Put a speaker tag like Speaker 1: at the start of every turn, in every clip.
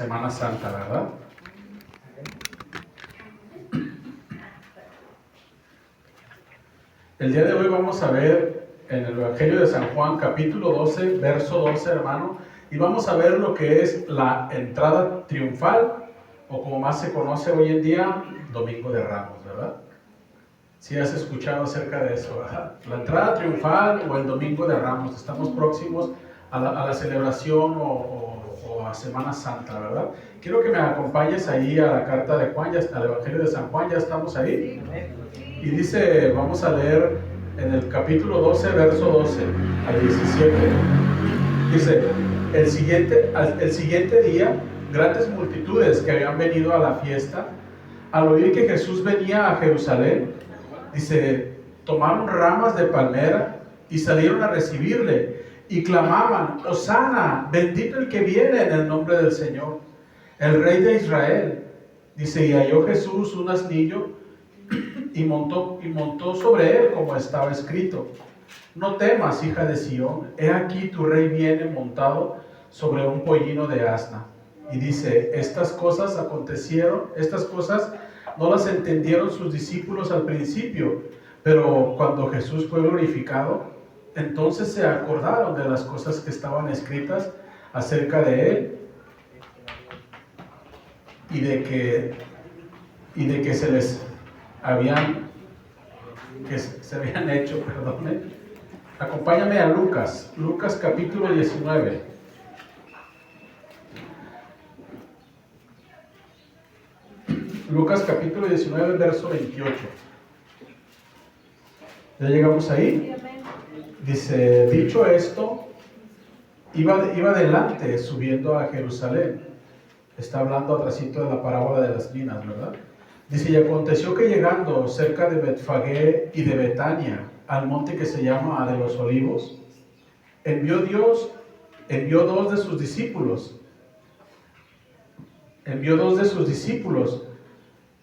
Speaker 1: Semana Santa, ¿verdad? El día de hoy vamos a ver en el Evangelio de San Juan, capítulo 12, verso 12, hermano, y vamos a ver lo que es la entrada triunfal, o como más se conoce hoy en día, Domingo de Ramos, ¿verdad? Si has escuchado acerca de eso, ¿verdad? La entrada triunfal o el Domingo de Ramos. Estamos próximos a la celebración o a Semana Santa, ¿verdad? Quiero que me acompañes ahí a la carta de Juan, al Evangelio de San Juan, ya estamos ahí. Y dice, vamos a leer en el capítulo 12, verso 12 al 17. Dice, el siguiente día, grandes multitudes que habían venido a la fiesta, al oír que Jesús venía a Jerusalén, dice, tomaron ramas de palmera y salieron a recibirle y clamaban, Hosana, bendito el que viene en el nombre del Señor, el Rey de Israel. Dice, y halló Jesús un asnillo y montó sobre él como estaba escrito, no temas, hija de Sión, he aquí tu rey viene montado sobre un pollino de asna. Y dice, estas cosas no las entendieron sus discípulos al principio, pero cuando Jesús fue glorificado, entonces se acordaron de las cosas que estaban escritas acerca de él y de que se habían hecho, perdón. Acompáñame a Lucas capítulo 19. Lucas capítulo 19, verso 28. ¿Ya llegamos ahí? Dice, dicho esto, iba adelante subiendo a Jerusalén. Está hablando atrásito de la parábola de las viñas, ¿verdad? Dice, y aconteció que llegando cerca de Betfagé y de Betania, al monte que se llama de los Olivos, envió dos de sus discípulos,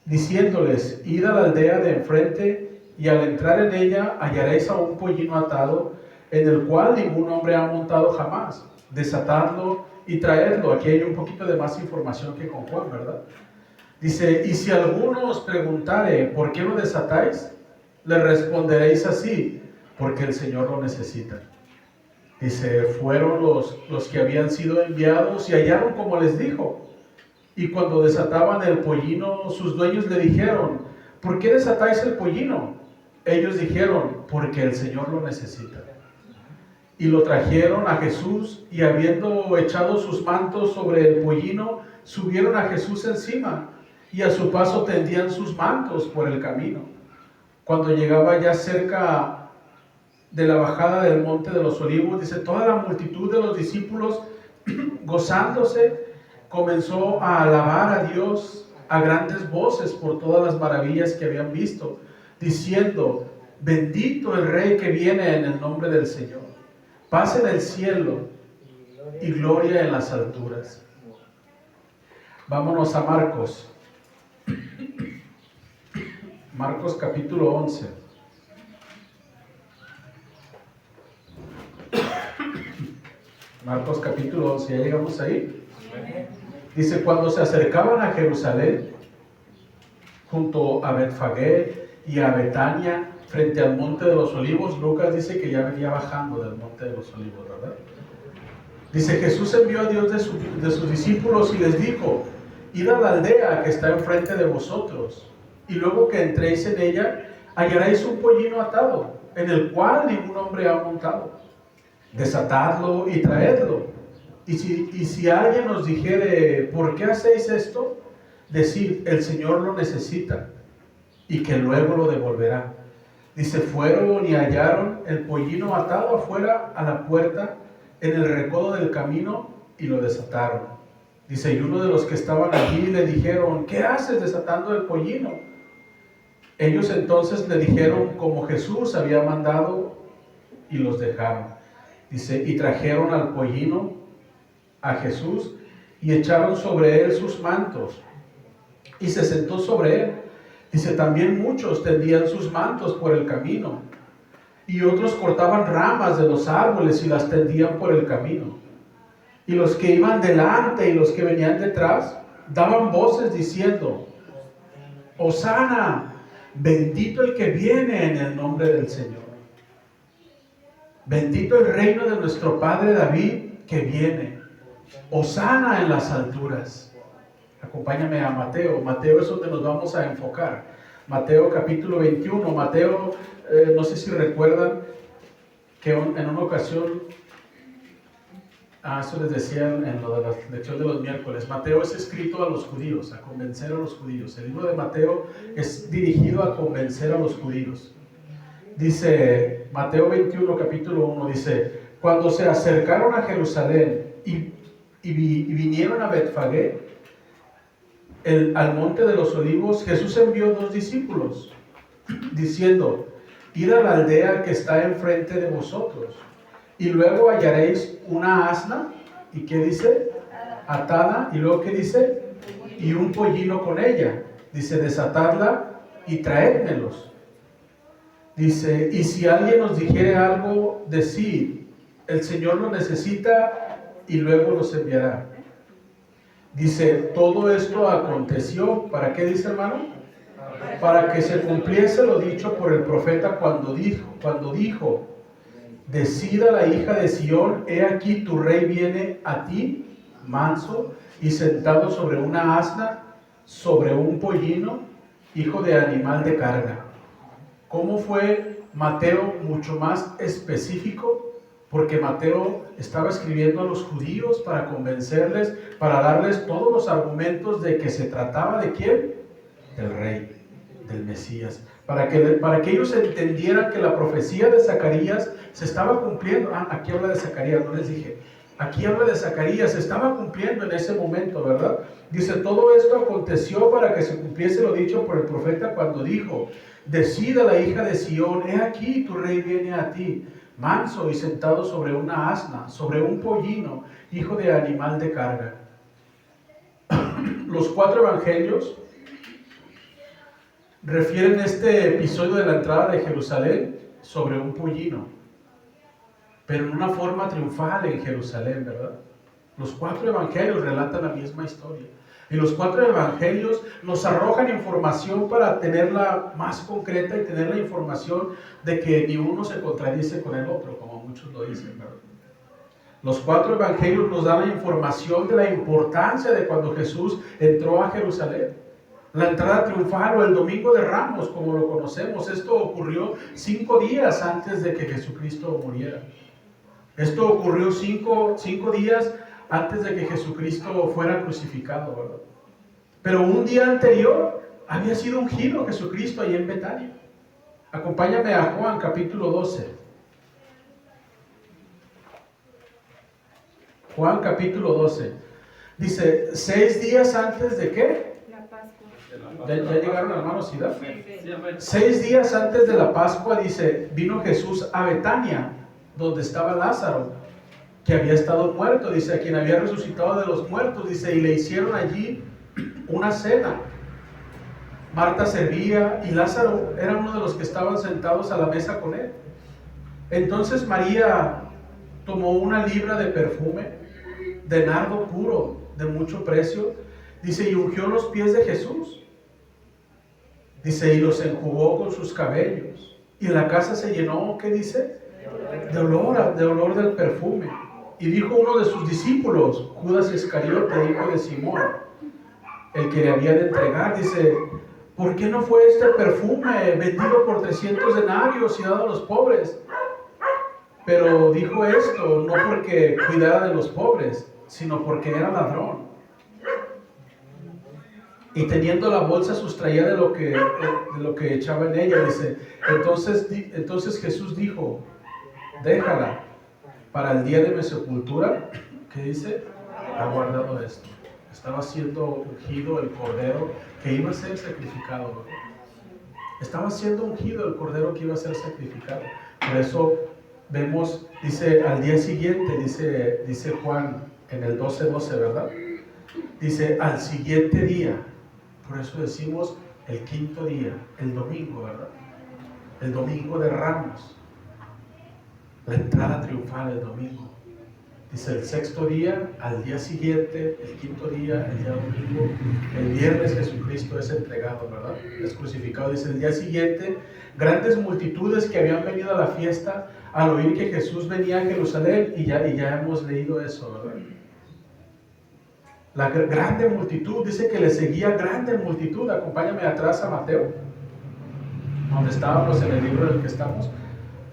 Speaker 1: diciéndoles, id a la aldea de enfrente, y al entrar en ella hallaréis a un pollino atado, en el cual ningún hombre ha montado jamás. Desatadlo y traedlo. Aquí hay un poquito de más información que con Juan, ¿verdad? Dice, y si alguno os preguntare, ¿por qué lo desatáis? Le responderéis así, porque el Señor lo necesita. Dice, fueron los que habían sido enviados y hallaron como les dijo. Y cuando desataban el pollino, sus dueños le dijeron, ¿por qué desatáis el pollino? Ellos dijeron, porque el Señor lo necesita. Y lo trajeron a Jesús, y habiendo echado sus mantos sobre el pollino, subieron a Jesús encima, y a su paso tendían sus mantos por el camino. Cuando llegaba ya cerca de la bajada del monte de los Olivos, dice, toda la multitud de los discípulos, gozándose, comenzó a alabar a Dios a grandes voces por todas las maravillas que habían visto, diciendo, bendito el Rey que viene en el nombre del Señor, paz en el cielo y gloria en las alturas. Vámonos a Marcos capítulo 11. Marcos capítulo 11, ¿ya llegamos ahí? Dice, cuando se acercaban a Jerusalén, junto a Betfagé y a Betania, frente al monte de los Olivos, Lucas dice que ya venía bajando del monte de los Olivos, ¿verdad? Dice, Jesús envió a Dios de sus discípulos y les dijo, id a la aldea que está enfrente de vosotros, y luego que entréis en ella, hallaréis un pollino atado, en el cual ningún hombre ha montado. Desatadlo y traedlo. Y si alguien os dijere, ¿por qué hacéis esto? Decid, el Señor lo necesita, y que luego lo devolverá. Dice, fueron y hallaron el pollino atado afuera a la puerta, en el recodo del camino, y lo desataron. Dice, y uno de los que estaban allí le dijeron, ¿qué haces desatando el pollino? Ellos entonces le dijeron como Jesús había mandado, y los dejaron. Dice, y trajeron al pollino a Jesús, y echaron sobre él sus mantos, y se sentó sobre él. Dice, también muchos tendían sus mantos por el camino, y otros cortaban ramas de los árboles y las tendían por el camino. Y los que iban delante y los que venían detrás daban voces diciendo: Hosana, bendito el que viene en el nombre del Señor. Bendito el reino de nuestro padre David que viene. Hosana en las alturas. Acompáñame a Mateo. Mateo es donde nos vamos a enfocar. Mateo capítulo 21. Mateo, no sé si recuerdan que en una ocasión, eso les decía en lo de la lección de los miércoles, Mateo es escrito a los judíos, a convencer a los judíos. El libro de Mateo es dirigido a convencer a los judíos. Dice Mateo 21, capítulo 1, dice: cuando se acercaron a Jerusalén y vinieron a Betfagé, al monte de los olivos, Jesús envió 2 discípulos, diciendo: id a la aldea que está enfrente de vosotros, y luego hallaréis una asna, ¿y qué dice? Atada, y luego ¿qué dice? Y un pollino con ella. Dice: desatadla y traédmelos. Dice: y si alguien os dijere algo, decid: el Señor lo necesita, y luego los enviará. Dice: todo esto aconteció, ¿para qué dice, hermano? Para que se cumpliese lo dicho por el profeta cuando dijo: decida la hija de Sión, he aquí tu rey viene a ti, manso y sentado sobre una asna, sobre un pollino, hijo de animal de carga. ¿Cómo fue Mateo mucho más específico? Porque Mateo estaba escribiendo a los judíos para convencerles, para darles todos los argumentos de que se trataba ¿de quién? Del rey, del Mesías. Para que ellos entendieran que la profecía de Zacarías se estaba cumpliendo. Aquí habla de Zacarías, no les dije. Aquí habla de Zacarías, se estaba cumpliendo en ese momento, ¿verdad? Dice: todo esto aconteció para que se cumpliese lo dicho por el profeta cuando dijo: decida la hija de Sión, he aquí tu rey viene a ti, manso y sentado sobre una asna, sobre un pollino, hijo de animal de carga. Los 4 evangelios refieren este episodio de la entrada de Jerusalén sobre un pollino, pero en una forma triunfal en Jerusalén, ¿verdad? Los 4 evangelios relatan la misma historia. Y los 4 evangelios nos arrojan información para tenerla más concreta y tener la información de que ni uno se contradice con el otro, como muchos lo dicen, ¿verdad? Los 4 evangelios nos dan la información de la importancia de cuando Jesús entró a Jerusalén. La entrada triunfal o el Domingo de Ramos, como lo conocemos. Esto ocurrió 5 días antes de que Jesucristo muriera. Esto ocurrió 5 días antes de que Jesucristo fuera crucificado, ¿verdad? Pero un día anterior había sido ungido Jesucristo ahí en Betania. Acompáñame a Juan capítulo 12. Juan capítulo 12. Dice: 6 días antes de ¿qué?
Speaker 2: La Pascua.
Speaker 1: ¿Ya llegaron, hermanos? ¿Sí? 6 días antes de la Pascua, dice, vino Jesús a Betania, donde estaba Lázaro, que había estado muerto, dice, a quien había resucitado de los muertos, dice, y le hicieron allí una cena. Marta servía y Lázaro era uno de los que estaban sentados a la mesa con él. Entonces María tomó una libra de perfume, de nardo puro, de mucho precio, dice, y ungió los pies de Jesús. Dice, y los enjugó con sus cabellos. Y la casa se llenó, ¿qué dice? De olor del perfume. Y dijo uno de sus discípulos, Judas Iscariote, hijo de Simón, el que le había de entregar, dice, ¿por qué no fue este perfume vendido por 300 denarios y dado a los pobres? Pero dijo esto no porque cuidara de los pobres, sino porque era ladrón. Y teniendo la bolsa sustraía de lo que echaba en ella, dice. Entonces Jesús dijo, déjala, para el día de mi sepultura, ¿qué dice? Ha guardado esto. Estaba siendo ungido el cordero que iba a ser sacrificado, ¿no? Estaba siendo ungido el cordero que iba a ser sacrificado. Por eso vemos, dice, al día siguiente, dice Juan en el 12:12, ¿verdad? Dice, al siguiente día. Por eso decimos el quinto día, el domingo, ¿verdad? El domingo de Ramos. La entrada triunfal el domingo. Dice el sexto día, al día siguiente, el quinto día, el día domingo, el viernes Jesucristo es entregado, ¿verdad? Es crucificado. Dice el día siguiente, grandes multitudes que habían venido a la fiesta al oír que Jesús venía a Jerusalén, y ya hemos leído eso, ¿verdad? La grande multitud, dice que le seguía grande multitud. Acompáñame atrás a Mateo, donde estábamos en el libro en el que estamos,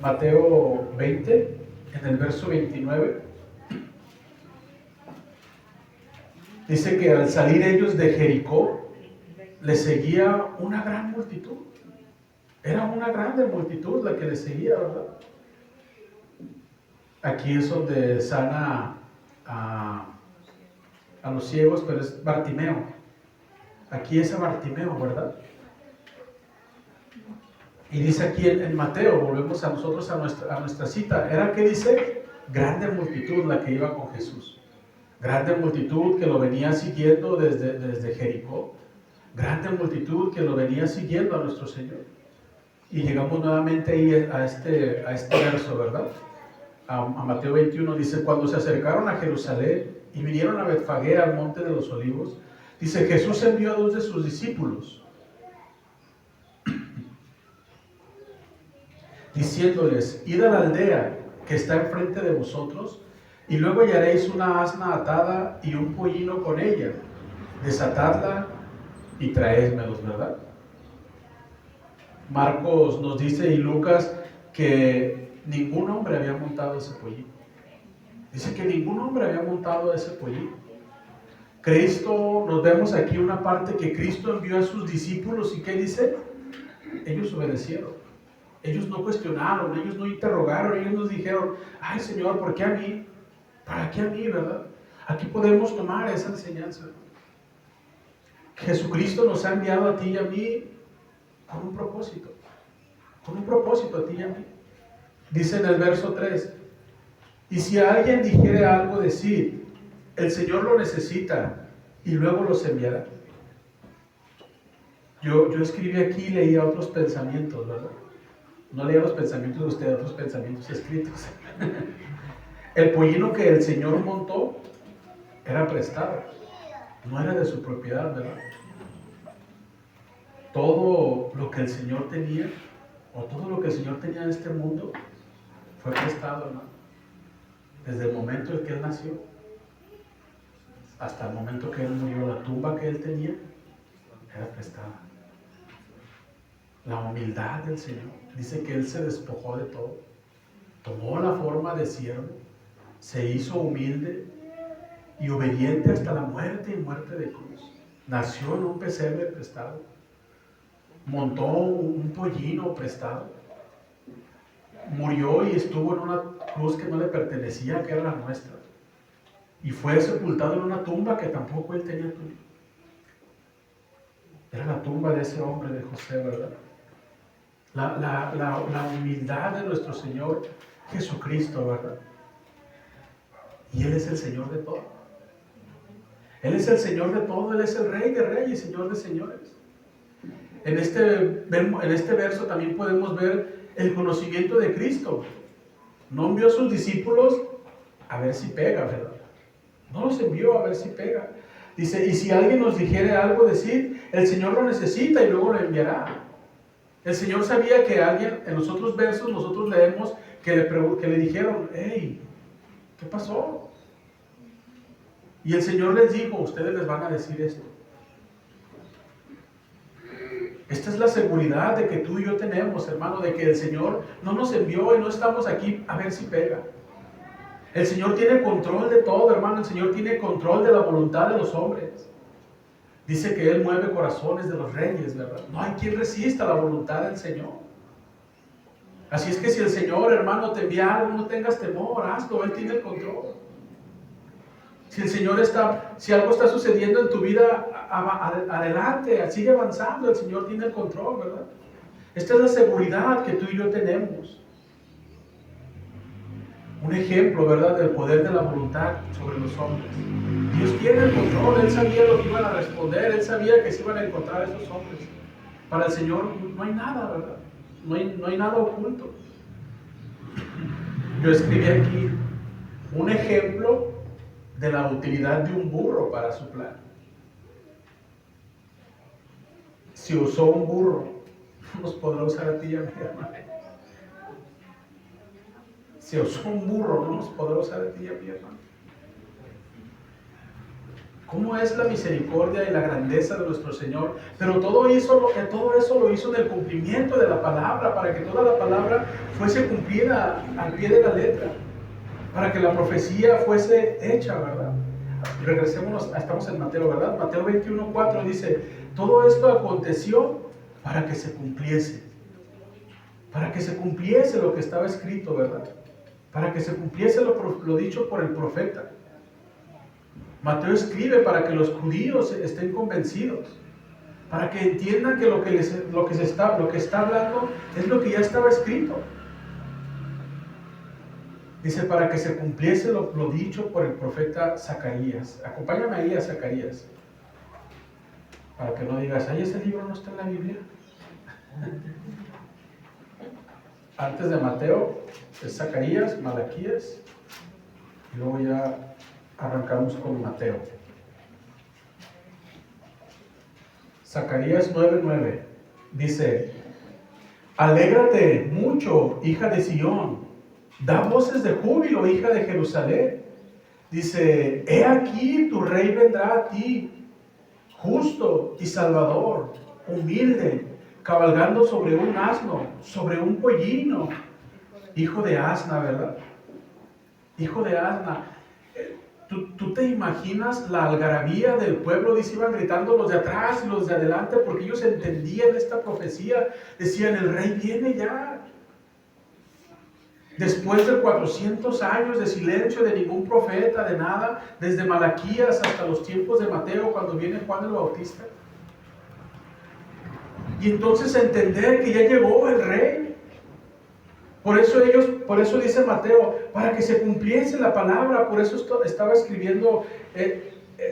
Speaker 1: Mateo 20, en el verso 29. Dice que al salir ellos de Jericó, le seguía una gran multitud. Era una grande multitud la que le seguía, ¿verdad? Aquí es donde sana a los ciegos, pero es Bartimeo. Aquí es a Bartimeo, ¿verdad? Y dice aquí en Mateo, volvemos a nosotros a nuestra cita, era que dice, grande multitud la que iba con Jesús. Grande multitud que lo venía siguiendo desde Jericó. Grande multitud que lo venía siguiendo a nuestro Señor. Y llegamos nuevamente ahí a este verso, ¿verdad? A Mateo 21 dice, cuando se acercaron a Jerusalén y vinieron a Betfagé, al monte de los olivos, dice, Jesús envió a 2 de sus discípulos, diciéndoles, id a la aldea que está enfrente de vosotros, y luego hallaréis una asna atada y un pollino con ella. Desatadla y traédmelos, ¿verdad? Marcos nos dice y Lucas que ningún hombre había montado ese pollino. Dice que ningún hombre había montado ese pollino. Cristo, nos vemos aquí una parte que Cristo envió a sus discípulos, y ¿qué dice? Ellos obedecieron. Ellos no cuestionaron, ellos no interrogaron, ellos nos dijeron, ay Señor, ¿por qué a mí? ¿Para qué a mí, verdad? Aquí podemos tomar esa enseñanza. Jesucristo nos ha enviado a ti y a mí con un propósito a ti y a mí. Dice en el verso 3, y si alguien dijere algo, decid, el Señor lo necesita y luego los enviará. Yo escribí aquí y leía otros pensamientos, ¿verdad? No leía los pensamientos de ustedes, otros pensamientos escritos. El pollino que el Señor montó era prestado, no era de su propiedad, ¿verdad? Todo lo que el Señor tenía, o todo lo que el Señor tenía en este mundo, fue prestado, ¿no? Desde el momento en que Él nació, hasta el momento que Él murió, la tumba que Él tenía, era prestada. La humildad del Señor, dice que Él se despojó de todo, tomó la forma de siervo, se hizo humilde y obediente hasta la muerte y muerte de cruz. Nació en un pesebre prestado, montó un pollino prestado, murió y estuvo en una cruz que no le pertenecía, que era la nuestra, y fue sepultado en una tumba que tampoco él tenía tumba. Era la tumba de ese hombre, de José, ¿verdad? La humildad de nuestro Señor Jesucristo, ¿verdad? Y Él es el Señor de todo. Él es el Señor de todo, Él es el Rey de Reyes, Señor de Señores. En este verso también podemos ver el conocimiento de Cristo. No envió a sus discípulos a ver si pega, ¿verdad? No los envió a ver si pega. Dice, y si alguien nos dijere algo, decir, el Señor lo necesita y luego lo enviará. El Señor sabía que alguien, en los otros versos nosotros leemos que le dijeron, hey, ¿qué pasó? Y el Señor les dijo, ustedes les van a decir esto. Esta es la seguridad de que tú y yo tenemos, hermano, de que el Señor no nos envió y no estamos aquí a ver si pega. El Señor tiene control de todo, hermano. El Señor tiene control de la voluntad de los hombres. Dice que Él mueve corazones de los reyes, ¿verdad? No hay quien resista la voluntad del Señor. Así es que si el Señor, hermano, te envía algo, no tengas temor, hazlo, Él tiene el control. Si el Señor si algo está sucediendo en tu vida, adelante, sigue avanzando, el Señor tiene el control, ¿verdad? Esta es la seguridad que tú y yo tenemos. Un ejemplo, ¿verdad?, del poder de la voluntad sobre los hombres. Dios tiene el control, Él sabía lo que iban a responder, Él sabía que se iban a encontrar esos hombres. Para el Señor no hay nada, ¿verdad? No hay nada oculto. Yo escribí aquí un ejemplo de la utilidad de un burro para su plan. Si usó un burro, nos podrá usar a ti y a mí, hermano. Si usó un burro, no nos podrá usar a ti y a mí, hermano. ¿Cómo es la misericordia y la grandeza de nuestro Señor? Pero todo eso lo hizo en el cumplimiento de la palabra, para que toda la palabra fuese cumplida al pie de la letra, para que la profecía fuese hecha, ¿verdad? Regresémonos, estamos en Mateo, ¿verdad? Mateo 21:4 dice, todo esto aconteció para que se cumpliese. Para que se cumpliese lo que estaba escrito, ¿verdad? Para que se cumpliese lo dicho por el profeta. Mateo escribe para que los judíos estén convencidos, para que entiendan que lo que está hablando es lo que ya estaba escrito. Dice, para que se cumpliese lo dicho por el profeta Zacarías. Acompáñame ahí a Zacarías, para que no digas, ay, ese libro no está en la Biblia. Antes de Mateo es Zacarías, Malaquías, y luego ya arrancamos con Mateo. Zacarías 9:9 dice, alégrate mucho, hija de Sión, da voces de júbilo, hija de Jerusalén. Dice, he aquí tu rey vendrá a ti, justo y salvador, humilde, cabalgando sobre un asno, sobre un pollino, hijo de asna, ¿verdad? Hijo de asna. ¿Tú te imaginas la algarabía del pueblo? Dice, iban gritando los de atrás y los de adelante, porque ellos entendían esta profecía. Decían, el rey viene ya. Después de 400 años de silencio, de ningún profeta, de nada, desde Malaquías hasta los tiempos de Mateo, cuando viene Juan el Bautista. Y entonces entender que ya llegó el rey. Por eso dice Mateo, para que se cumpliese la palabra. Por eso estaba escribiendo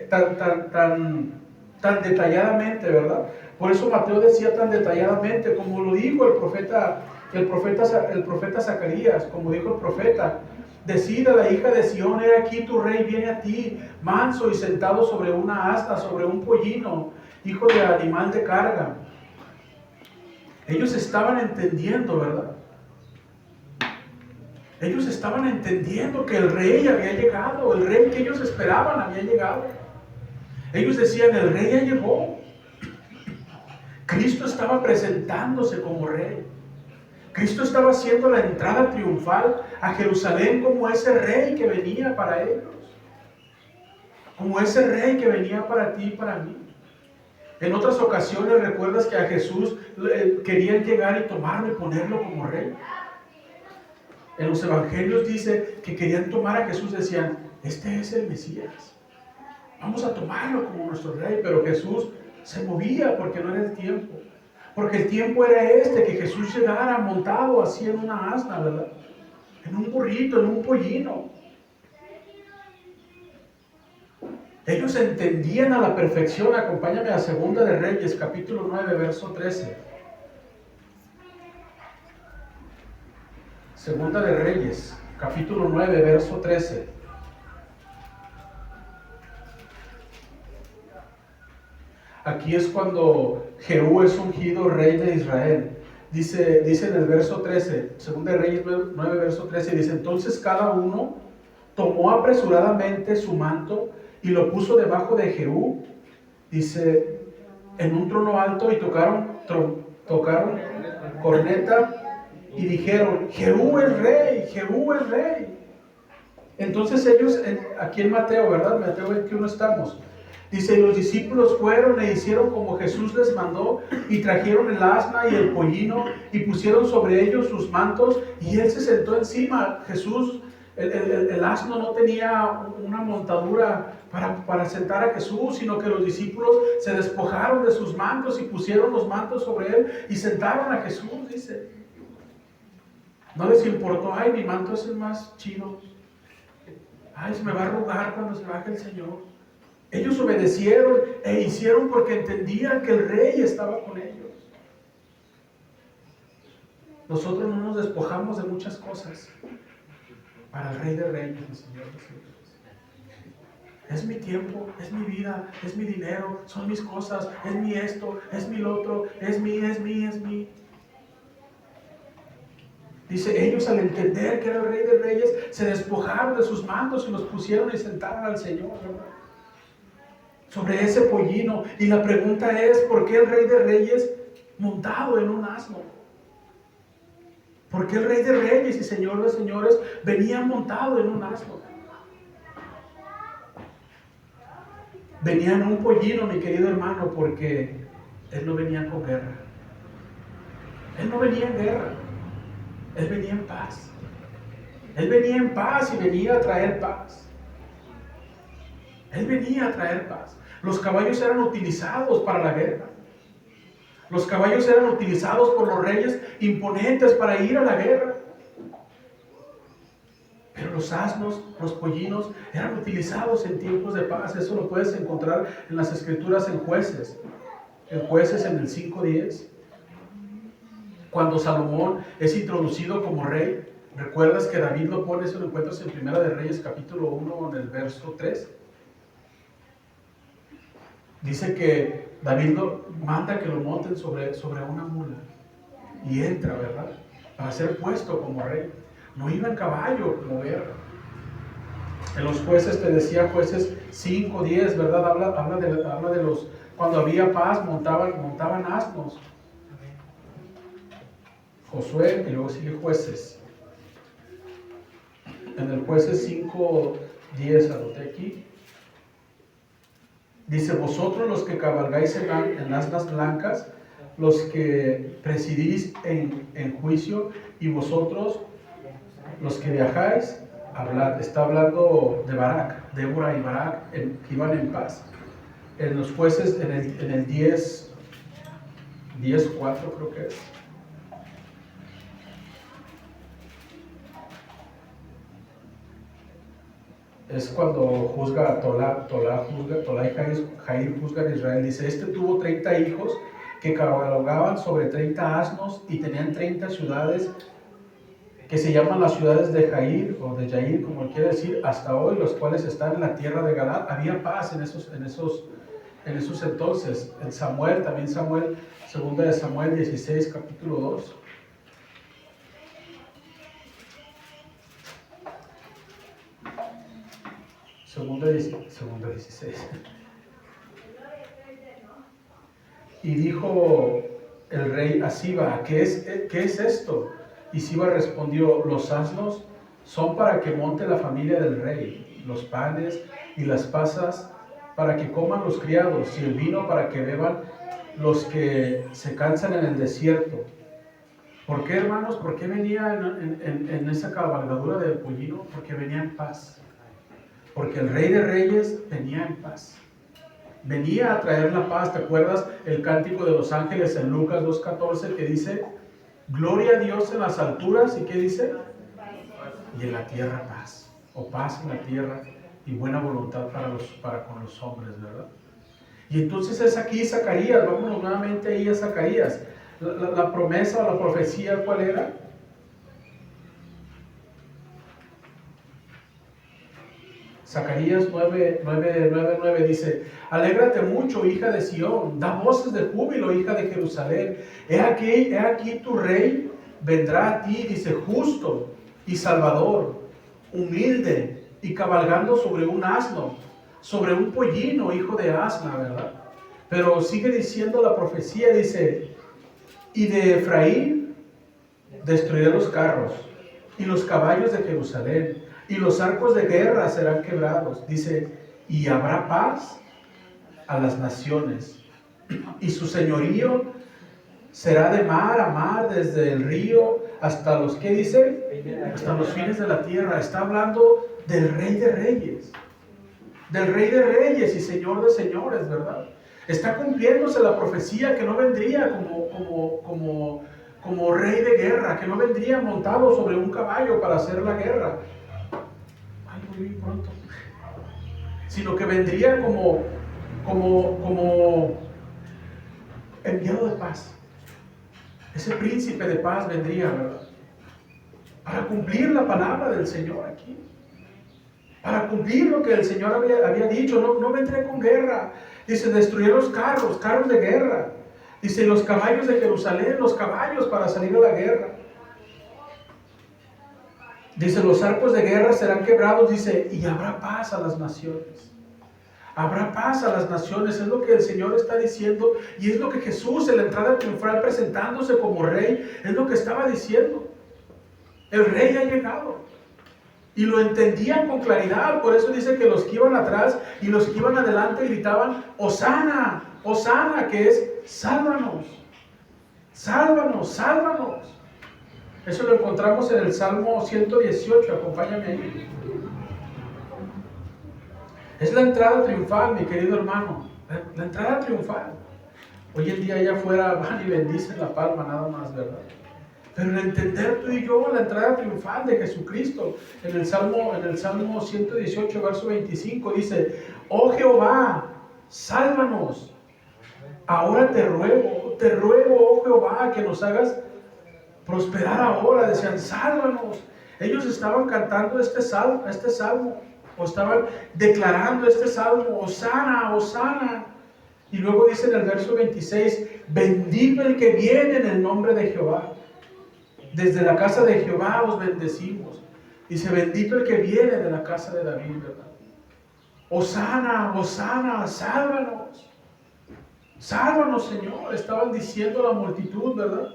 Speaker 1: tan detalladamente, ¿verdad? Por eso Mateo decía tan detalladamente, como lo dijo el profeta Zacarías, como dijo el profeta, decid a la hija de Sión, he aquí tu rey viene a ti, manso y sentado sobre una asna, sobre un pollino, hijo de animal de carga. Ellos estaban entendiendo, ¿verdad? Ellos estaban entendiendo que el rey había llegado, el rey que ellos esperaban había llegado. Ellos decían, el rey ya llegó. Cristo estaba presentándose como rey. Cristo estaba haciendo la entrada triunfal a Jerusalén como ese rey que venía para ellos. Como ese rey que venía para ti y para mí. En otras ocasiones recuerdas que a Jesús querían llegar y tomarlo y ponerlo como rey. En los evangelios dice que querían tomar a Jesús, decían, este es el Mesías, vamos a tomarlo como nuestro rey. Pero Jesús se movía porque no era el tiempo, porque el tiempo era que Jesús llegara montado así en una asna, ¿verdad? En un burrito, en un pollino. Ellos entendían a la perfección. Acompáñame a Segunda de Reyes, capítulo 9, verso 13. Segunda de Reyes, capítulo 9, verso 13. Aquí es cuando Jehú es ungido rey de Israel. Dice en el verso 13, Segunda de Reyes 9, verso 13, dice, entonces cada uno tomó apresuradamente su manto y lo puso debajo de Jehú, dice, en un trono alto, y tocaron corneta y dijeron, Jehú es rey, Jehú es rey. Entonces ellos, aquí en Mateo, ¿verdad? Mateo 21 estamos. Dice, los discípulos fueron e hicieron como Jesús les mandó, y trajeron el asna y el pollino, y pusieron sobre ellos sus mantos, y él se sentó encima. Jesús, el asno no tenía una montadura para sentar a Jesús, sino que los discípulos se despojaron de sus mantos y pusieron los mantos sobre él y sentaron a Jesús, dice. No les importó, ay, mi manto es el más chido, ay, se me va a arrugar cuando se baje el Señor. Ellos obedecieron e hicieron porque entendían que el rey estaba con ellos. Nosotros no nos despojamos de muchas cosas. para el Rey de Reyes, el Señor de Señores. Es mi tiempo, es mi vida, es mi dinero, son mis cosas, es mi esto, es mi lo otro, es mi. Dice, ellos al entender que era el Rey de Reyes, se despojaron de sus mantos y los pusieron y sentaron al Señor, ¿verdad? Sobre ese pollino. Y la pregunta es, ¿por qué el Rey de Reyes montado en un asno? ¿Por qué el Rey de Reyes y Señor de Señores venía montado en un asno? Venía en un pollino, mi querido hermano, porque Él no venía con guerra. Él no venía en guerra. Él venía en paz. Él venía en paz y venía a traer paz. Él venía a traer paz. Los caballos eran utilizados para la guerra. Los caballos eran utilizados por los reyes imponentes para ir a la guerra. Pero los asnos, los pollinos, eran utilizados en tiempos de paz. Eso lo puedes encontrar en las Escrituras en Jueces. En Jueces en el 5:10. Cuando Salomón es introducido como rey, ¿recuerdas que David lo pone? Eso lo encuentras en Primera de Reyes capítulo 1 en el verso 3. Dice que David manda que lo monten sobre una mula. Y entra, ¿verdad? Para ser puesto como rey. No iba en caballo como guerra. En los Jueces, te decía, Jueces 5:10, ¿verdad? Habla de los, cuando había paz, montaban asnos. Josué, y luego sigue Jueces. En el Jueces 5:10, anoté aquí. Dice, vosotros los que cabalgáis en asnas blancas, los que presidís en juicio, y vosotros los que viajáis, hablad. Está hablando de Barak, Débora y Barak, que iban en paz. En los Jueces, en el 10:4 creo que es. Es cuando juzga a Tolá y Jair juzgan a Israel. Dice, este tuvo 30 hijos que cabalgaban sobre 30 asnos y tenían 30 ciudades que se llaman las ciudades de Jair o de Jair, como quiere decir, hasta hoy, los cuales están en la tierra de Galaad. Había paz en esos entonces. En Samuel, segunda de Samuel 16, capítulo 2. Segunda 16. Y dijo el rey a Siba, ¿qué es esto? Y Siba respondió, los asnos son para que monte la familia del rey, los panes y las pasas para que coman los criados, y el vino para que beban los que se cansan en el desierto. ¿Por qué, hermanos? ¿Por qué venía en esa cabalgadura del pollino? Porque venía en paz. Porque el Rey de Reyes venía en paz. Venía a traer la paz. ¿Te acuerdas el cántico de los ángeles en Lucas 2:14 que dice, gloria a Dios en las alturas? ¿Y qué dice? Y en la tierra paz. O paz en la tierra y buena voluntad para con los hombres, ¿verdad? Y entonces es aquí Zacarías. Vámonos nuevamente ahí a Zacarías. La promesa o la profecía, ¿cuál era? Zacarías 9:9 dice, alégrate mucho, hija de Sión, da voces de júbilo, hija de Jerusalén. He aquí tu rey vendrá a ti, dice, justo y salvador, humilde y cabalgando sobre un asno, sobre un pollino, hijo de asna, ¿verdad? Pero sigue diciendo la profecía, dice, y de Efraín destruiré los carros y los caballos de Jerusalén, y los arcos de guerra serán quebrados. Dice, y habrá paz a las naciones, y su señorío será de mar a mar, desde el río hasta los, ¿qué dice? Hasta los fines de la tierra. Está hablando del Rey de Reyes. Del Rey de Reyes y Señor de Señores, ¿verdad? Está cumpliéndose la profecía que no vendría como rey de guerra, que no vendría montado sobre un caballo para hacer la guerra. Muy pronto, sino que vendría como enviado de paz. Ese príncipe de paz vendría, ¿verdad? para cumplir la palabra del Señor aquí. Para cumplir lo que el Señor había dicho. No vendré con guerra. Dice, destruir los carros de guerra. Dice, los caballos de Jerusalén, los caballos para salir a la guerra. Dice, los arcos de guerra serán quebrados, dice, y habrá paz a las naciones. Habrá paz a las naciones, es lo que el Señor está diciendo, y es lo que Jesús en la entrada triunfal presentándose como rey, es lo que estaba diciendo. El rey ha llegado. Y lo entendían con claridad, por eso dice que los que iban atrás y los que iban adelante gritaban, Hosana, Hosana, que es, sálvanos, sálvanos, sálvanos. Eso lo encontramos en el Salmo 118, acompáñame ahí. Es la entrada triunfal, mi querido hermano, la entrada triunfal. Hoy en día allá afuera van y bendicen la palma nada más, ¿verdad? Pero en entender tú y yo la entrada triunfal de Jesucristo, en el Salmo 118, verso 25, dice, oh Jehová, sálvanos. Ahora te ruego, oh Jehová, que nos hagas prosperar ahora. Decían, sálvanos. Ellos estaban cantando este salmo, o estaban declarando este salmo, Hosana, Hosana. Y luego dice en el verso 26, bendito el que viene en el nombre de Jehová. Desde la casa de Jehová os bendecimos. Dice, bendito el que viene de la casa de David, ¿verdad? Hosana, Hosana, sálvanos. Sálvanos, Señor. Estaban diciendo la multitud, ¿verdad?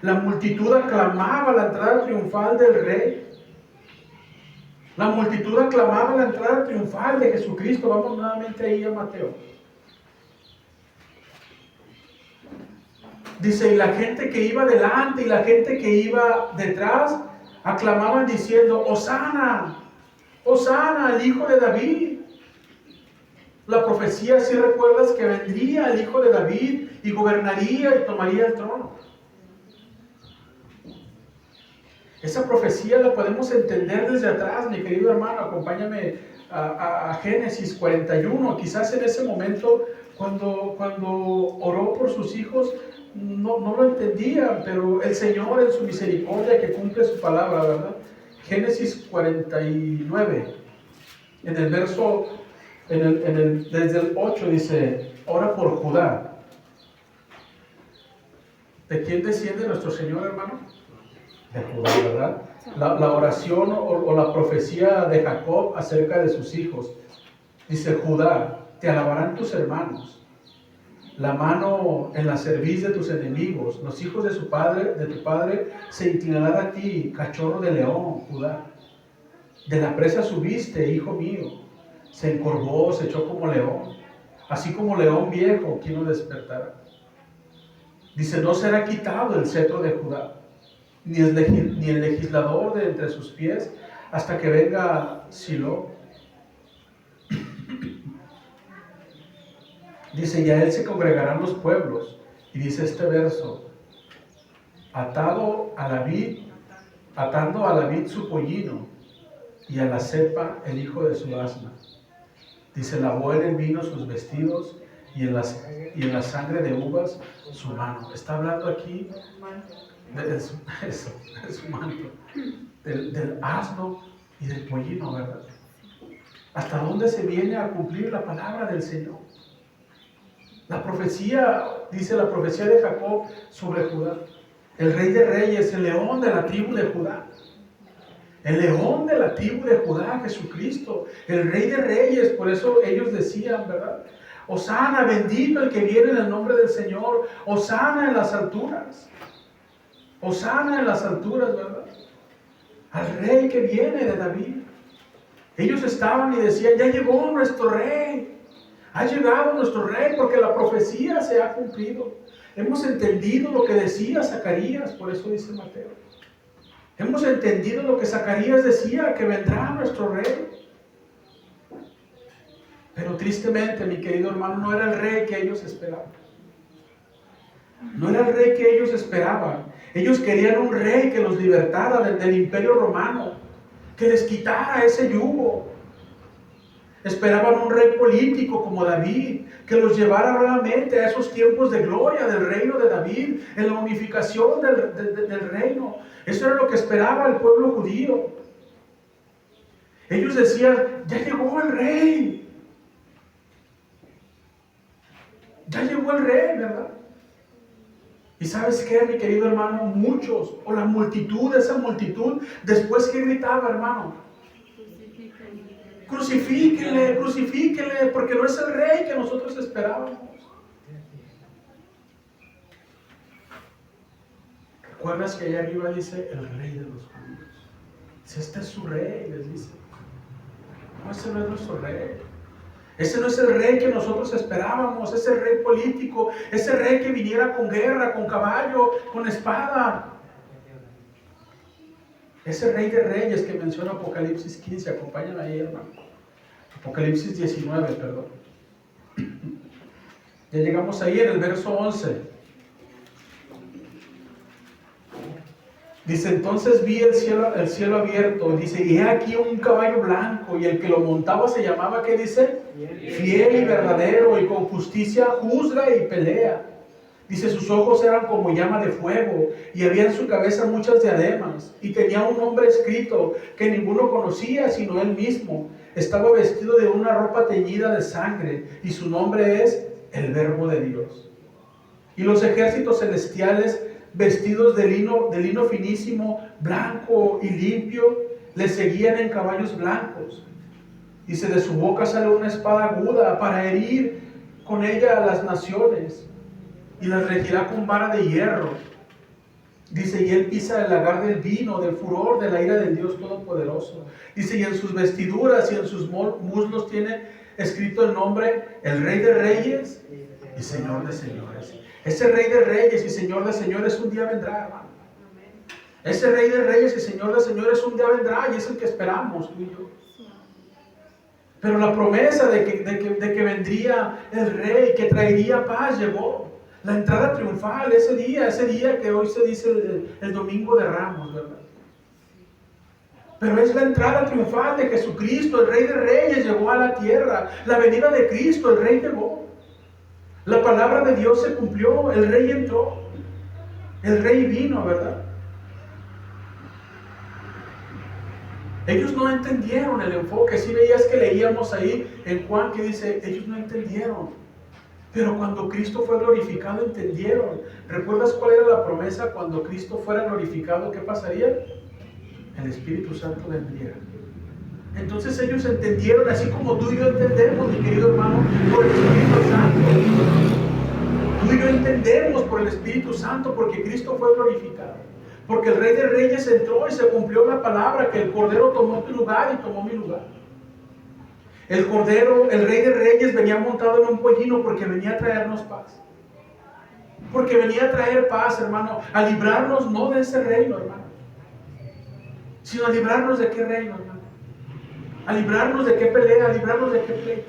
Speaker 1: La multitud aclamaba la entrada triunfal del Rey. La multitud aclamaba la entrada triunfal de Jesucristo. Vamos nuevamente ahí a Mateo. Dice, y la gente que iba delante y la gente que iba detrás aclamaban diciendo, Hosana, Hosana, el hijo de David. La profecía, si recuerdas, que vendría el hijo de David y gobernaría y tomaría el trono. Esa profecía la podemos entender desde atrás, mi querido hermano. Acompáñame a Génesis 41. Quizás en ese momento, cuando oró por sus hijos, no lo entendían, pero el Señor en su misericordia que cumple su palabra, ¿verdad? Génesis 49, en el verso, desde el 8 dice, ora por Judá. ¿De quién desciende nuestro Señor, hermano? De Judá, ¿verdad? La oración o la profecía de Jacob acerca de sus hijos. Dice, Judá, te alabarán tus hermanos. La mano en la cerviz de tus enemigos. Los hijos de tu padre se inclinarán a ti, cachorro de león, Judá. De la presa subiste, hijo mío. Se encorvó, se echó como león. Así como león viejo, ¿quién lo despertará? Dice, no será quitado el cetro de Judá, ni el legislador de entre sus pies, hasta que venga Silo. Dice, y a él se congregarán los pueblos. Y dice este verso, atando a la vid su pollino, y a la cepa el hijo de su asna. Dice, lavó en el vino sus vestidos, y en la sangre de uvas su mano. Está hablando aquí de su manto, del asno y del pollino, ¿verdad? ¿Hasta dónde se viene a cumplir la palabra del Señor? La profecía, dice la profecía de Jacob sobre Judá. El rey de reyes, el león de la tribu de Judá. El león de la tribu de Judá, Jesucristo. El rey de reyes, por eso ellos decían, ¿verdad? Hosana, bendito el que viene en el nombre del Señor. Hosana en las alturas. Hosana en las alturas, ¿verdad? Al rey que viene de David. Ellos estaban y decían, ya llegó nuestro rey. Ha llegado nuestro rey porque la profecía se ha cumplido. Hemos entendido lo que decía Zacarías, por eso dice Mateo. Hemos entendido lo que Zacarías decía, que vendrá nuestro rey. Pero tristemente, mi querido hermano, no era el rey que ellos esperaban. No era el rey que ellos esperaban. Ellos querían un rey que los libertara del imperio romano, que les quitara ese yugo. Esperaban un rey político como David, que los llevara nuevamente a esos tiempos de gloria del reino de David, en la unificación del reino. Eso era lo que esperaba el pueblo judío. Ellos decían, ya llegó el rey. Ya llegó el rey, ¿verdad? Y ¿sabes qué, mi querido hermano? Muchos, o la multitud, esa multitud, después que gritaba, hermano, crucifíquenle, crucifíquenle, porque no es el rey que nosotros esperábamos. ¿Recuerdas que allá arriba dice el rey de los judíos? Si este es su rey, les dice. No, ese no es nuestro rey. Ese no es el rey que nosotros esperábamos, ese rey político, ese rey que viniera con guerra, con caballo, con espada. Ese rey de reyes que menciona Apocalipsis 15, acompáñame ahí, hermano. Apocalipsis 19, perdón. Ya llegamos ahí en el verso 11. Dice, entonces vi el cielo abierto, dice, y he aquí un caballo blanco, y el que lo montaba se llamaba, ¿qué dice? Fiel y verdadero, y con justicia juzga y pelea. Dice, sus ojos eran como llama de fuego, y había en su cabeza muchas diademas, y tenía un nombre escrito que ninguno conocía sino él mismo. Estaba vestido de una ropa teñida de sangre, y su nombre es el Verbo de Dios. Y los ejércitos celestiales, vestidos de lino finísimo, blanco y limpio, le seguían en caballos blancos. Dice, de su boca sale una espada aguda para herir con ella a las naciones, y las regirá con vara de hierro. Dice, y él pisa el lagar del vino, del furor, de la ira del Dios Todopoderoso. Dice, y en sus vestiduras y en sus muslos tiene escrito el nombre, el Rey de Reyes y Señor de Señores. Ese Rey de Reyes y Señor de Señores un día vendrá, hermano. Ese Rey de Reyes y Señor de Señores un día vendrá, y es el que esperamos, tú y yo. Pero la promesa de que vendría el Rey, que traería paz, llegó. La entrada triunfal, ese día que hoy se dice el Domingo de Ramos, ¿verdad? Pero es la entrada triunfal de Jesucristo, el Rey de Reyes llegó a la tierra. La venida de Cristo, el Rey llegó. La palabra de Dios se cumplió, el Rey entró, el Rey vino, ¿verdad? Ellos no entendieron el enfoque. Si veías que leíamos ahí en Juan que dice, ellos no entendieron. Pero cuando Cristo fue glorificado, entendieron. ¿Recuerdas cuál era la promesa cuando Cristo fuera glorificado? ¿Qué pasaría? El Espíritu Santo vendría. Entonces ellos entendieron, así como tú y yo entendemos, mi querido hermano, por el Espíritu Santo. Tú y yo entendemos por el Espíritu Santo, porque Cristo fue glorificado. Porque el Rey de Reyes entró y se cumplió la palabra, que el Cordero tomó tu lugar y tomó mi lugar. El Cordero, el Rey de Reyes, venía montado en un pollino porque venía a traernos paz. Porque venía a traer paz, hermano, a librarnos no de ese reino, hermano, sino a librarnos de qué reino, hermano. A librarnos de qué pelea, a librarnos de qué pleito.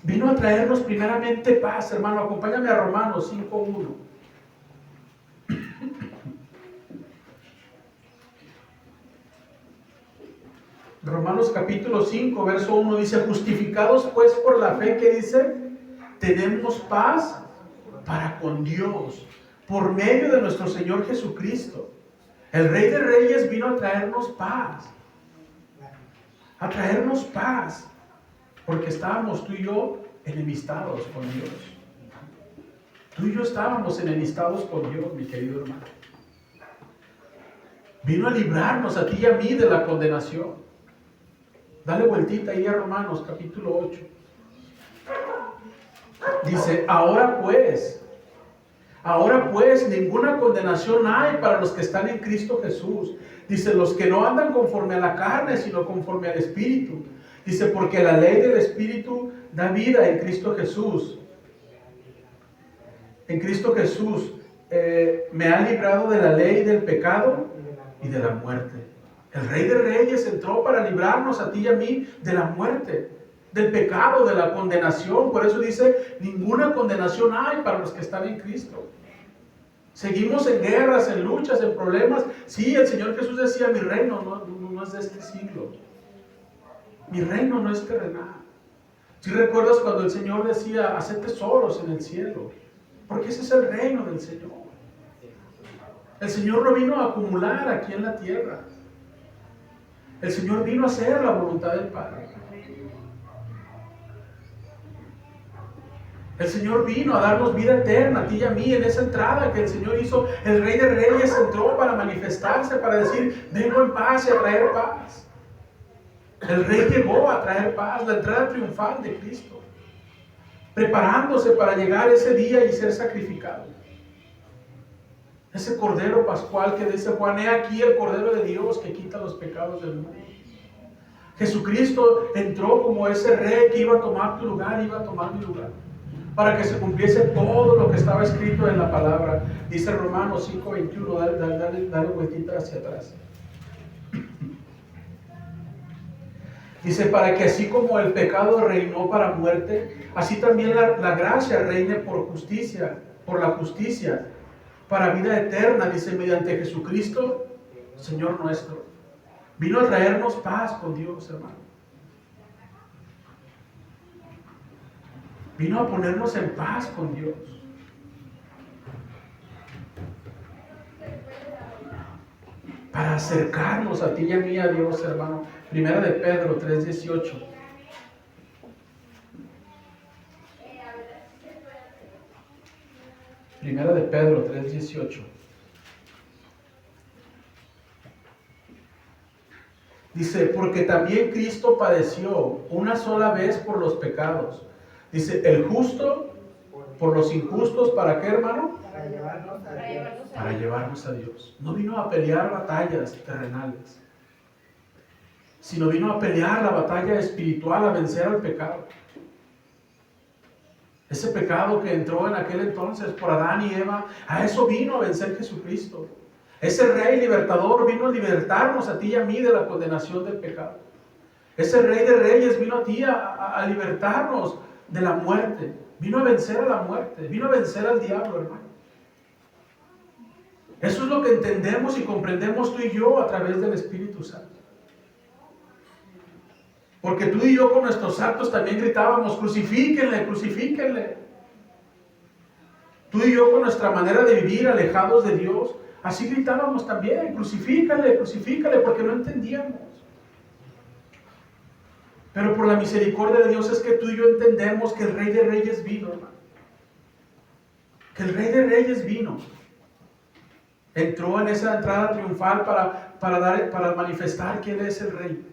Speaker 1: Vino a traernos primeramente paz, hermano. Acompáñame a Romanos 5:1. Romanos capítulo 5, verso 1 dice, justificados pues por la fe, que dice, tenemos paz para con Dios, por medio de nuestro Señor Jesucristo. El Rey de Reyes vino a traernos paz. A traernos paz. Porque estábamos tú y yo enemistados con Dios. Tú y yo estábamos enemistados con Dios, mi querido hermano. Vino a librarnos a ti y a mí de la condenación. Dale vueltita ahí a Romanos capítulo 8. Dice, ahora pues, ninguna condenación hay para los que están en Cristo Jesús. Dice, los que no andan conforme a la carne, sino conforme al Espíritu. Dice, porque la ley del Espíritu da vida en Cristo Jesús. En Cristo Jesús me ha librado de la ley del pecado y de la muerte. El Rey de Reyes entró para librarnos a ti y a mí de la muerte, del pecado, de la condenación. Por eso dice, ninguna condenación hay para los que están en Cristo. Seguimos en guerras, en luchas, en problemas. Sí, el Señor Jesús decía, mi reino no es de este siglo. Mi reino no es terrenal. Si recuerdas cuando el Señor decía, haced tesoros en el cielo, porque ese es el reino del Señor. El Señor no vino a acumular aquí en la tierra. El Señor vino a hacer la voluntad del Padre. El Señor vino a darnos vida eterna, a ti y a mí, en esa entrada que el Señor hizo. El Rey de Reyes entró para manifestarse, para decir, vengo en paz y a traer paz. El Rey llegó a traer paz, la entrada triunfal de Cristo, preparándose para llegar ese día y ser sacrificado. Ese Cordero Pascual que dice Juan, he aquí el Cordero de Dios que quita los pecados del mundo. Jesucristo entró como ese Rey que iba a tomar tu lugar, iba a tomar mi lugar, para que se cumpliese todo lo que estaba escrito en la palabra. Dice Romanos 5:21, dale vueltita hacia atrás. Dice, para que así como el pecado reinó para muerte, así también la gracia reine por justicia, por la justicia, para vida eterna, dice, mediante Jesucristo, Señor nuestro. Vino a traernos paz con Dios, hermano. Vino a ponernos en paz con Dios. Para acercarnos a ti y a mí, a Dios, hermano. Primera de Pedro 3:18. Primera de Pedro 3:18. Dice, porque también Cristo padeció una sola vez por los pecados. Dice, el justo por los injustos, ¿para qué, hermano? Para llevarnos a Dios. No vino a pelear batallas terrenales, sino vino a pelear la batalla espiritual, a vencer al pecado. Ese pecado que entró en aquel entonces por Adán y Eva, a eso vino a vencer Jesucristo. Ese Rey libertador vino a libertarnos a ti y a mí de la condenación del pecado. Ese Rey de Reyes vino a ti a libertarnos de la muerte. Vino a vencer a la muerte, vino a vencer al diablo, hermano. Eso es lo que entendemos y comprendemos tú y yo a través del Espíritu Santo. Porque tú y yo con nuestros actos también gritábamos, crucifíquenle, crucifíquenle. Tú y yo con nuestra manera de vivir alejados de Dios, así gritábamos también, crucifícale, crucifícale, porque no entendíamos. Pero por la misericordia de Dios es que tú y yo entendemos que el Rey de Reyes vino, hermano. Que el Rey de Reyes vino. Entró en esa entrada triunfal para manifestar quién es el Rey.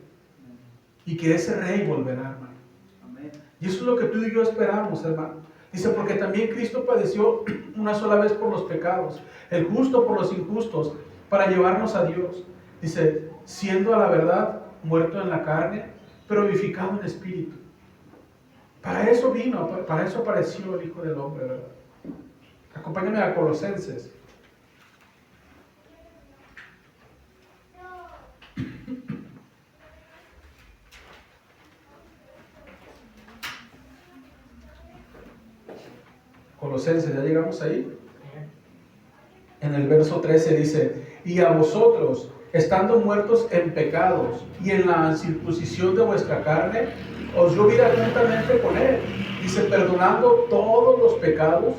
Speaker 1: Y que ese Rey volverá, hermano. Amén. Y eso es lo que tú y yo esperamos, hermano. Dice, porque también Cristo padeció una sola vez por los pecados, el justo por los injustos, para llevarnos a Dios. Dice, siendo a la verdad muerto en la carne, pero vivificado en espíritu. Para eso vino, para eso apareció el Hijo del Hombre, ¿verdad? Acompáñame a Colosenses. Colosenses, ¿ya llegamos ahí? En el verso 13 dice, y a vosotros, estando muertos en pecados y en la circuncisión de vuestra carne, os dio vida juntamente con él. Dice, perdonando todos los pecados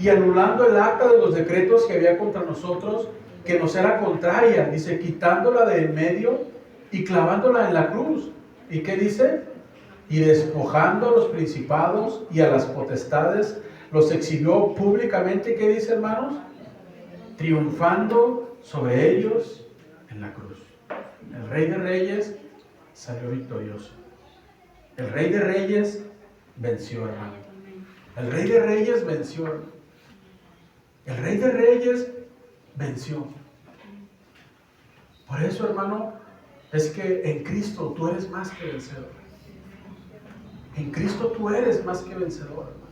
Speaker 1: y anulando el acta de los decretos que había contra nosotros, que nos era contraria. Dice, quitándola de en medio y clavándola en la cruz. ¿Y qué dice? Y despojando a los principados y a las potestades, los exhibió públicamente. ¿Qué dice, hermanos? Triunfando sobre ellos en la cruz. El Rey de Reyes salió victorioso. El Rey de Reyes venció, hermano. El Rey de Reyes venció, hermano. El Rey de Reyes venció. Por eso, hermano, es que en Cristo tú eres más que vencedor. En Cristo tú eres más que vencedor, hermano.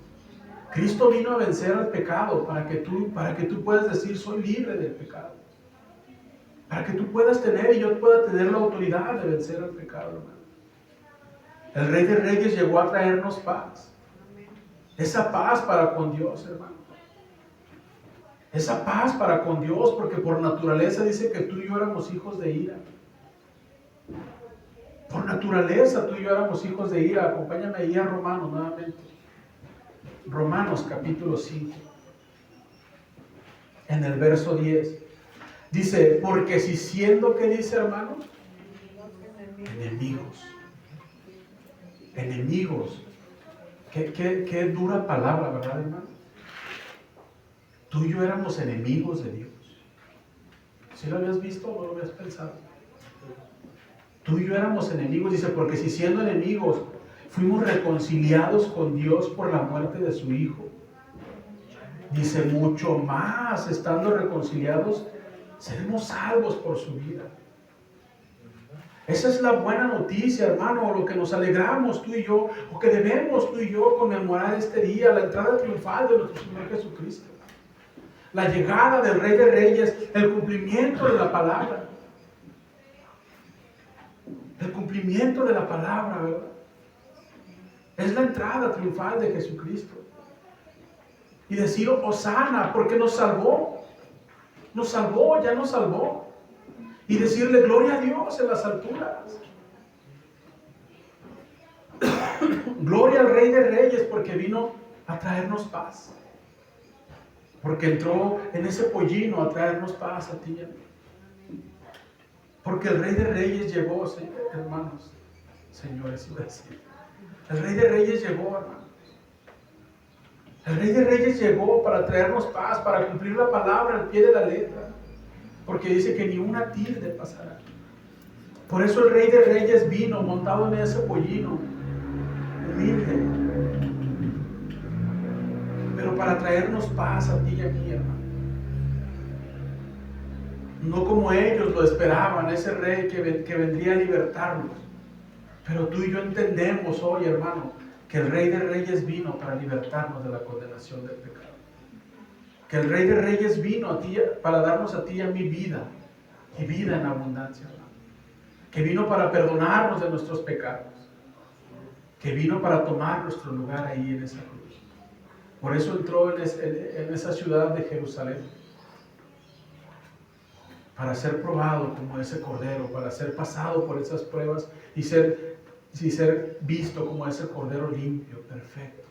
Speaker 1: Cristo vino a vencer al pecado para que tú puedas decir, soy libre del pecado. Para que tú puedas tener y yo pueda tener la autoridad de vencer al pecado, hermano. El Rey de Reyes llegó a traernos paz. Esa paz para con Dios, hermano. Esa paz para con Dios, porque por naturaleza dice que tú y yo éramos hijos de ira. Por naturaleza tú y yo éramos hijos de ira. Acompáñame ahí a Romanos nuevamente. Romanos capítulo 5. En el verso 10. Dice, porque si siendo, ¿qué dice, hermano? Enemigos. Enemigos. Qué dura palabra, ¿verdad, hermano? Tú y yo éramos enemigos de Dios. ¿Sí lo habías visto o no lo habías pensado? Tú y yo éramos enemigos, dice, porque si siendo enemigos fuimos reconciliados con Dios por la muerte de su Hijo. Dice, mucho más, estando reconciliados, seremos salvos por su vida. Esa es la buena noticia, hermano, lo que nos alegramos tú y yo, o que debemos tú y yo conmemorar este día, la entrada triunfal de nuestro Señor Jesucristo. La llegada del Rey de Reyes, el cumplimiento de la palabra. El cumplimiento de la palabra, ¿verdad? Es la entrada triunfal de Jesucristo. Y decir, Hosana, porque nos salvó. Nos salvó, ya nos salvó. Y decirle, gloria a Dios en las alturas. Gloria al Rey de Reyes, porque vino a traernos paz. Porque entró en ese pollino a traernos paz a ti y a mí. Porque el Rey de Reyes llegó, hermanos, señores, iba a decir. El Rey de Reyes llegó, hermanos. El Rey de Reyes llegó para traernos paz, para cumplir la palabra al pie de la letra. Porque dice que ni una tilde pasará. Por eso el Rey de Reyes vino montado en ese pollino, humilde. Pero para traernos paz a ti y a mí, hermano. No como ellos lo esperaban, ese rey que vendría a libertarlos. Pero tú y yo entendemos hoy, hermano, que el Rey de Reyes vino para libertarnos de la condenación del pecado. Que el Rey de Reyes vino a ti, para darnos a ti y a mi vida, y vida en abundancia, hermano. Que vino para perdonarnos de nuestros pecados. Que vino para tomar nuestro lugar ahí en esa cruz. Por eso entró en esa ciudad de Jerusalén. Para ser probado como ese cordero, para ser pasado por esas pruebas y ser visto como ese cordero limpio, perfecto,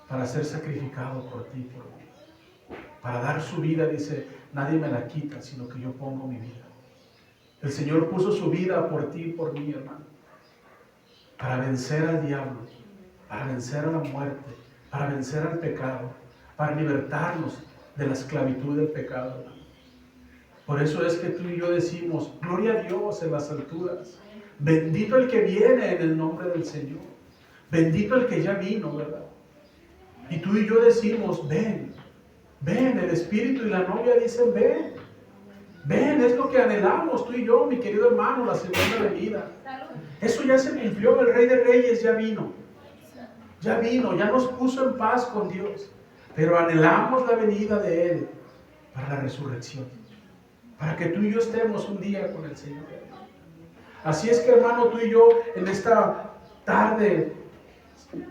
Speaker 1: para ser sacrificado por ti, por mí, para dar su vida. Dice, nadie me la quita, sino que yo pongo mi vida. El Señor puso su vida por ti y por mí, hermano, para vencer al diablo, para vencer a la muerte, para vencer al pecado, para libertarnos de la esclavitud del pecado, hermano. Por eso es que tú y yo decimos, gloria a Dios en las alturas. Bendito el que viene en el nombre del Señor. Bendito el que ya vino, ¿verdad? Y tú y yo decimos, ven, ven, el Espíritu y la novia dicen, ven. Ven, es lo que anhelamos tú y yo, mi querido hermano, la segunda venida. Eso ya se cumplió, el Rey de Reyes ya vino. Ya vino, ya nos puso en paz con Dios. Pero anhelamos la venida de Él para la resurrección. Para que tú y yo estemos un día con el Señor. Así es que, hermano, tú y yo en esta tarde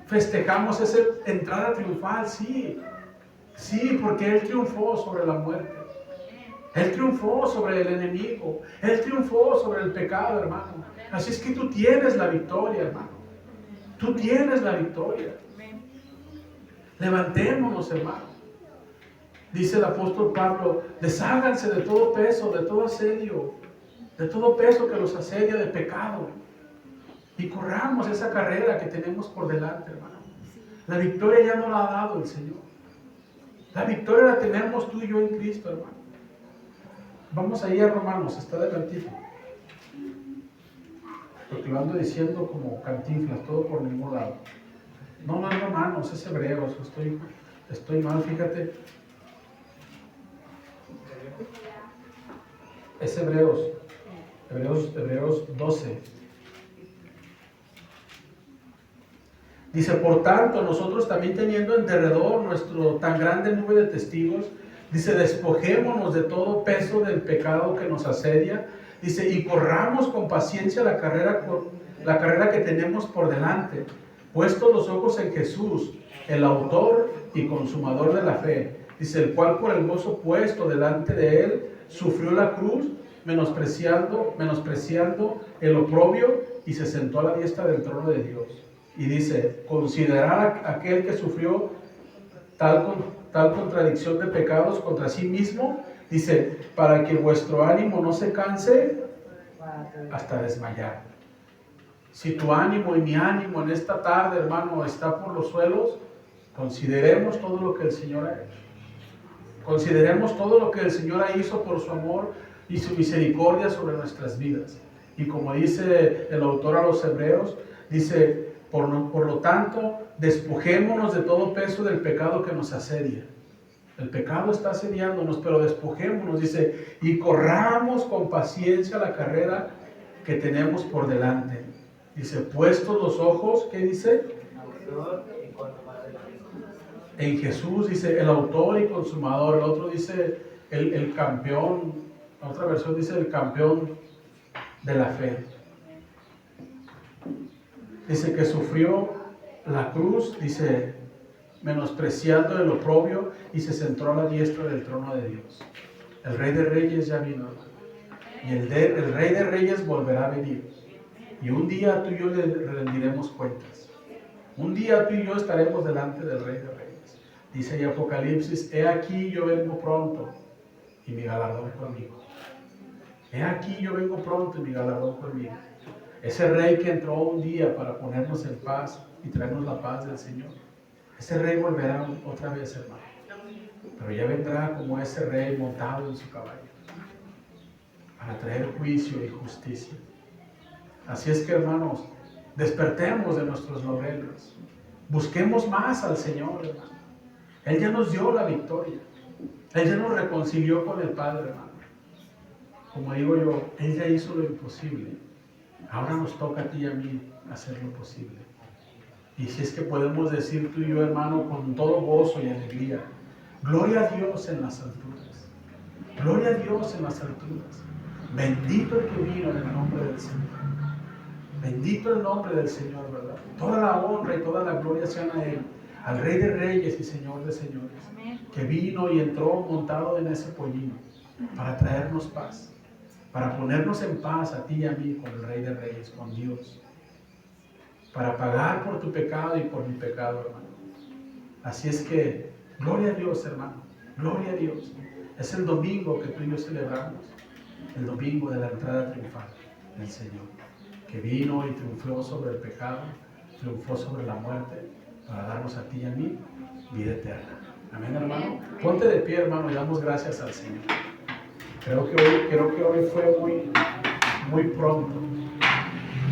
Speaker 1: festejamos esa entrada triunfal, sí, porque Él triunfó sobre la muerte. Él triunfó sobre el enemigo. Él triunfó sobre el pecado, hermano. Así es que tú tienes la victoria, hermano. Tú tienes la victoria. Levantémonos, hermano. Dice el apóstol Pablo, desháganse de todo peso, de todo asedio, de todo peso que los asedia de pecado. Y corramos esa carrera que tenemos por delante, hermano. La victoria ya nos la ha dado el Señor. La victoria la tenemos tú y yo en Cristo, hermano. Vamos ahí a Romanos, está adelantito. Porque lo ando diciendo como Cantinflas, todo por ningún lado. No es Romanos, es Hebreos. Estoy mal, fíjate. Es Hebreos 12. Dice, por tanto, nosotros también teniendo en derredor nuestro tan grande nube de testigos, dice, despojémonos de todo peso del pecado que nos asedia, dice, y corramos con paciencia la carrera que tenemos por delante, puestos los ojos en Jesús, el autor y consumador de la fe, dice, el cual por el gozo puesto delante de él, sufrió la cruz, menospreciando el oprobio, y se sentó a la diestra del trono de Dios. Y dice, considerad a aquel que sufrió tal contradicción de pecados contra sí mismo, dice, para que vuestro ánimo no se canse hasta desmayar. Si tu ánimo y mi ánimo en esta tarde, hermano, está por los suelos, consideremos todo lo que el Señor ha hecho. Consideremos todo lo que el Señor hizo por su amor y su misericordia sobre nuestras vidas. Y como dice el autor a los Hebreos, dice, por lo tanto, despojémonos de todo peso del pecado que nos asedia. El pecado está asediándonos, pero despojémonos, dice, y corramos con paciencia la carrera que tenemos por delante. Dice, puestos los ojos, ¿qué dice? En Jesús, dice, el autor y consumador. El otro dice, el campeón. La otra versión dice, el campeón de la fe. Dice que sufrió la cruz, dice, menospreciando el oprobio, y se sentó a la diestra del trono de Dios. El Rey de Reyes ya vino, y el Rey de Reyes volverá a venir. Y un día tú y yo le rendiremos cuentas. Un día tú y yo estaremos delante del Rey de Reyes. Dice en Apocalipsis, he aquí yo vengo pronto, y mi galardón conmigo. He aquí yo vengo pronto, y mi galardón conmigo. Ese Rey que entró un día para ponernos en paz y traernos la paz del Señor, ese Rey volverá otra vez, hermano. Pero ya vendrá como ese Rey montado en su caballo, para traer juicio y justicia. Así es que, hermanos, despertemos de nuestros laureles. Busquemos más al Señor, hermano. Él ya nos dio la victoria. Él ya nos reconcilió con el Padre, hermano. Como digo yo, Él ya hizo lo imposible. Ahora nos toca a ti y a mí hacer lo posible. Y si es que podemos decir tú y yo, hermano, con todo gozo y alegría, gloria a Dios en las alturas. Gloria a Dios en las alturas. Bendito el que vino en el nombre del Señor. Bendito el nombre del Señor, ¿verdad? Toda la honra y toda la gloria sean a Él, al Rey de Reyes y Señor de Señores, que vino y entró montado en ese pollino para traernos paz, para ponernos en paz a ti y a mí con el Rey de Reyes, con Dios, para pagar por tu pecado y por mi pecado, hermano. Así es que, gloria a Dios, hermano, gloria a Dios. Es el domingo que tú y yo celebramos, el domingo de la entrada triunfal del Señor, que vino y triunfó sobre el pecado, triunfó sobre la muerte, para darnos a ti y a mí vida eterna. Amén, hermano. Ponte de pie, hermano, y damos gracias al Señor. Creo que hoy fue muy pronto.